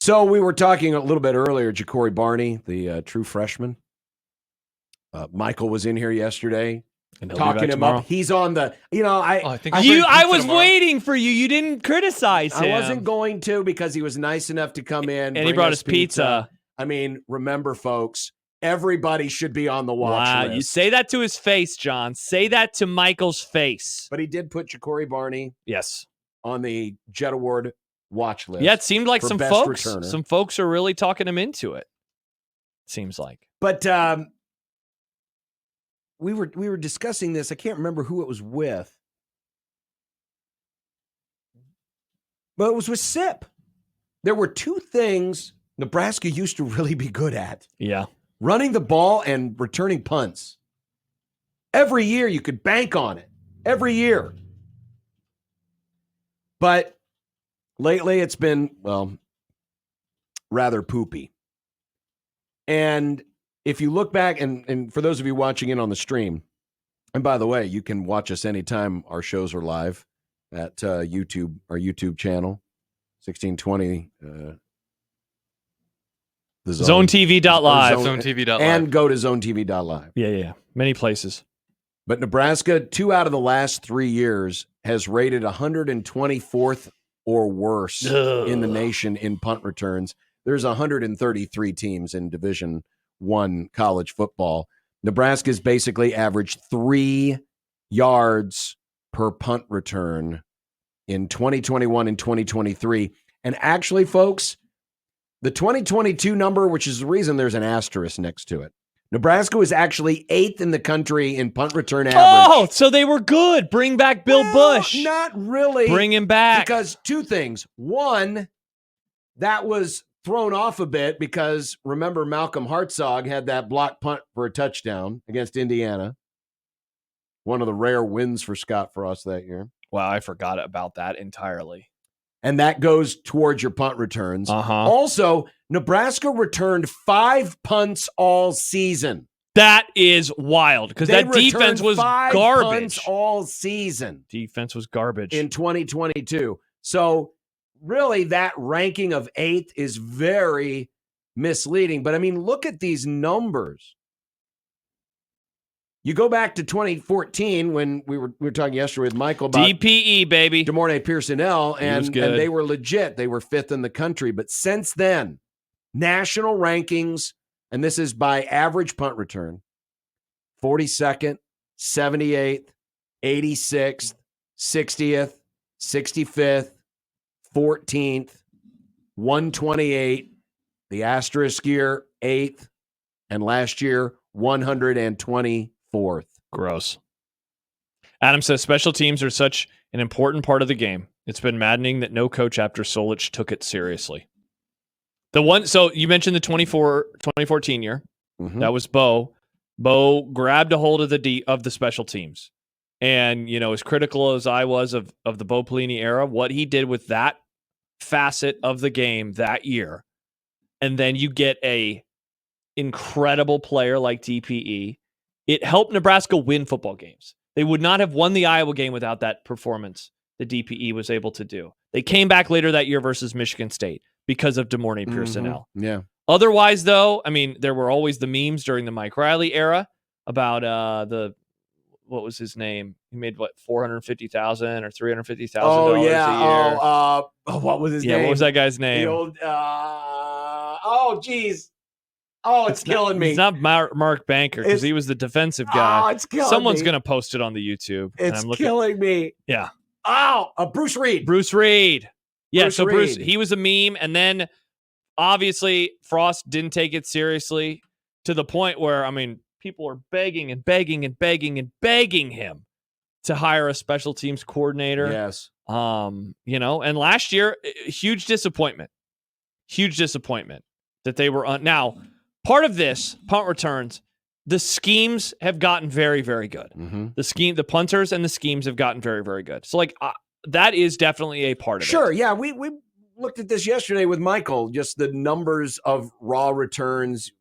So we were talking a little bit earlier, Ja'Cory Barney, the true freshman. Michael was in here yesterday talking him up. He's on the, I was waiting for you. You didn't criticize him. I wasn't going to because he was nice enough to come in. And he brought us pizza. I mean, remember, folks, everybody should be on the watch list. You say that to his face, John. Say that to Michael's face. But he did put Ja'Cory Barney on the Jet Award watch list. Yeah, it seemed like some folks are really talking him into it. Seems like. But we were discussing this. I can't remember who it was with. But it was with Sip. There were two things Nebraska used to really be good at. Yeah. Running the ball and returning punts. Every year you could bank on it. Every year. But lately it's been, rather poopy. And if you look back, and for those of you watching in on the stream, and by the way, you can watch us anytime our shows are live at YouTube, our YouTube channel, 1620 the ZoneTV.live. ZoneTV.live. And go to ZoneTV.live. Yeah. Many places. But Nebraska, 2 out of the last 3 years, has rated 124th or worse in the nation in punt returns. There's 133 teams in Division I college football. Nebraska's basically averaged 3 yards per punt return in 2021 and 2023. And actually, folks, the 2022 number, which is the reason there's an asterisk next to it, Nebraska was actually 8th in the country in punt return average. Oh, so they were good. Bring back Bill Bush. Not really. Bring him back. Because 2 things. One, that was thrown off a bit because, remember, Malcolm Hartzog had that block punt for a touchdown against Indiana. One of the rare wins for Scott Frost that year. Wow, I forgot about that entirely. And that goes towards your punt returns. Also, Nebraska returned 5 punts all season. That is wild because that defense was 5 garbage. Punts all season. Defense was garbage in 2022. So really that ranking of 8th is very misleading. But I mean, look at these numbers. You go back to 2014 when we were talking yesterday with Michael about DPE, baby. DeMornay Pearsonell, and they were legit. They were 5th in the country. But since then, national rankings, and this is by average punt return, 42nd, 78th, 86th, 60th, 65th, 14th, 128, the asterisk year, 8th, and last year, 124th. Gross. Adam says special teams are such an important part of the game. It's been maddening that no coach after Solich took it seriously. So you mentioned the 2014 year. Mm-hmm. That was Bo. Bo grabbed a hold of the special teams. And, as critical as I was of the Bo Pelini era, what he did with that facet of the game that year, and then you get a incredible player like DPE, it helped Nebraska win football games. They would not have won the Iowa game without that performance that DPE was able to do. They came back later that year versus Michigan State because of DeMornay Pearsonell. Yeah. Otherwise, though, I mean, there were always the memes during the Mike Riley era about what was his name? He made $450,000 or $350,000 a year. What was his name? Yeah, what was that guy's name? The old. Geez. Oh, it's killing me. It's not Mark Banker because he was the defensive guy. Oh, it's killing Someone's me. going to post it on the YouTube. It's killing me. Yeah. Oh, Bruce Reed. Bruce Reed. Yeah, Bruce, he was a meme. And then, obviously, Frost didn't take it seriously to the point where, I mean, people are begging and begging and begging and begging him to hire a special teams coordinator. Yes. And last year, huge disappointment that they were on. Now, part of this, punt returns, the schemes have gotten very, very good. Mm-hmm. The punters and the schemes have gotten very, very good. So, that is definitely a part of it. Sure, yeah. We looked at this yesterday with Michael, just the numbers of raw returns,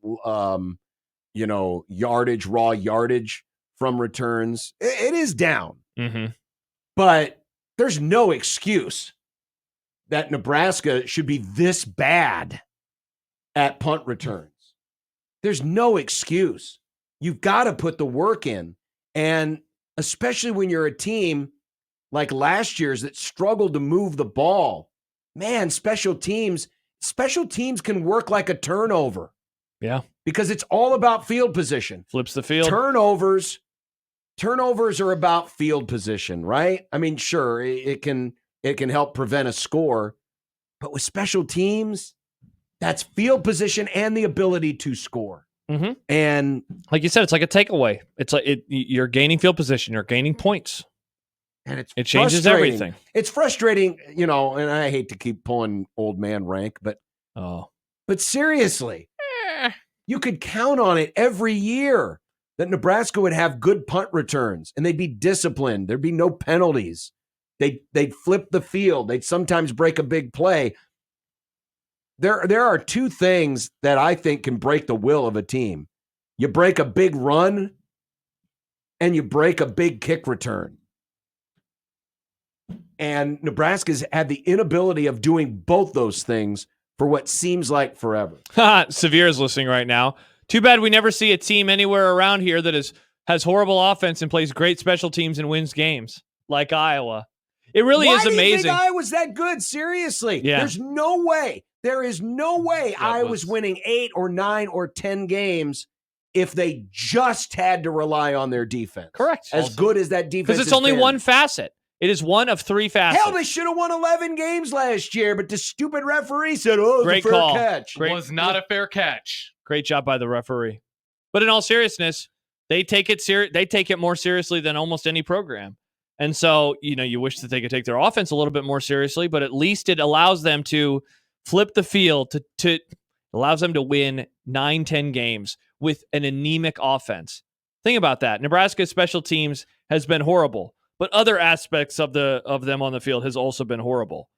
yardage, raw yardage from returns. It is down. Mm-hmm. But there's no excuse that Nebraska should be this bad at punt returns. There's no excuse. You've got to put the work in. And especially when you're a team like last year's that struggled to move the ball, man, special teams can work like a turnover. Yeah. Because it's all about field position. Flips the field. Turnovers are about field position, right? I mean, sure, it can help prevent a score, but with special teams, that's field position and the ability to score. Mm-hmm. And like you said, it's like a takeaway. It's like you're gaining field position, you're gaining points. And it changes everything. It's frustrating, and I hate to keep pulling old man rank, but seriously, you could count on it every year that Nebraska would have good punt returns and they'd be disciplined. There'd be no penalties. They'd flip the field. They'd sometimes break a big play. There are two things that I think can break the will of a team. You break a big run and you break a big kick return. And Nebraska's had the inability of doing both those things for what seems like forever. Severe is listening right now. Too bad we never see a team anywhere around here that has horrible offense and plays great special teams and wins games like Iowa. It really is amazing. Why do you think Iowa's that good? Seriously. Yeah. There's no way. There is no way Iowa's winning 8 or 9 or 10 games if they just had to rely on their defense. Correct. As good as that defense is. Because it's only one facet. It is one of 3 facets. Hell, they should have won 11 games last year, but the stupid referee said, it was a fair catch. It was not a fair catch. Great job by the referee. But in all seriousness, they take it more seriously than almost any program. And so, you wish that they could take their offense a little bit more seriously, but at least it allows them to flip the field, to allows them to win 9-10 games with an anemic offense. Think about that. Nebraska's special teams has been horrible, but other aspects of them on the field has also been horrible.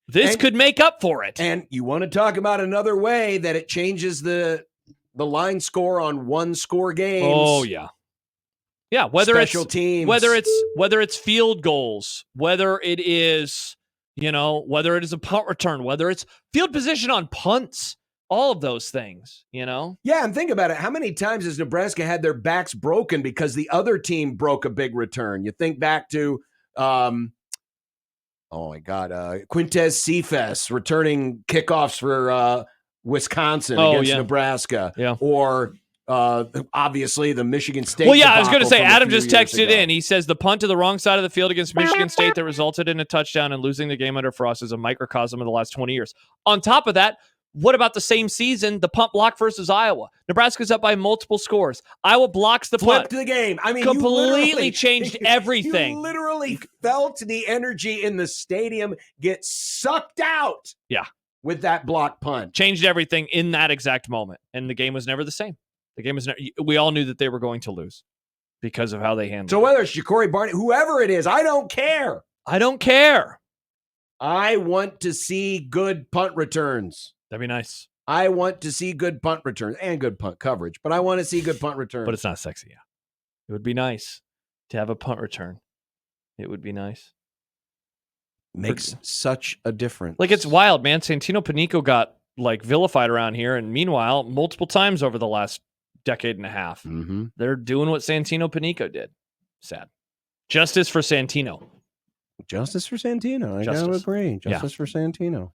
This could make up for it. And you want to talk about another way that it changes the line score on one-score games. Oh, yeah. Yeah, whether it's field goals, whether it is a punt return, whether it's field position on punts, all of those things, Yeah, and think about it. How many times has Nebraska had their backs broken because the other team broke a big return? You think back to, Quintez Cephas returning kickoffs for Wisconsin against Nebraska. Yeah. Or obviously the Michigan State. Well, yeah, I was going to say, Adam just texted in. He says the punt to the wrong side of the field against Michigan State that resulted in a touchdown and losing the game under Frost is a microcosm of the last 20 years. On top of that, what about the same season, the punt block versus Iowa? Nebraska's up by multiple scores. Iowa blocks the punt. Flipped the game. I mean, completely changed everything. You literally felt the energy in the stadium get sucked out. Yeah. With that block punt. Changed everything in that exact moment. And the game was never the same. We all knew that they were going to lose because of how they handled it. So whether it's Ja'Cory Barney, whoever it is, I don't care. I want to see good punt returns. That'd be nice. I want to see good punt returns and good punt coverage, but I want to see good punt returns. But it's not sexy. Yeah. It would be nice to have a punt return. It would be nice. Makes such a difference. Like, it's wild, man. Santino Panico got vilified around here, and meanwhile, multiple times over the last decade and a half, they're doing what Santino Panico did. Sad. Justice for Santino. Justice for Santino. I gotta agree. Justice for Santino.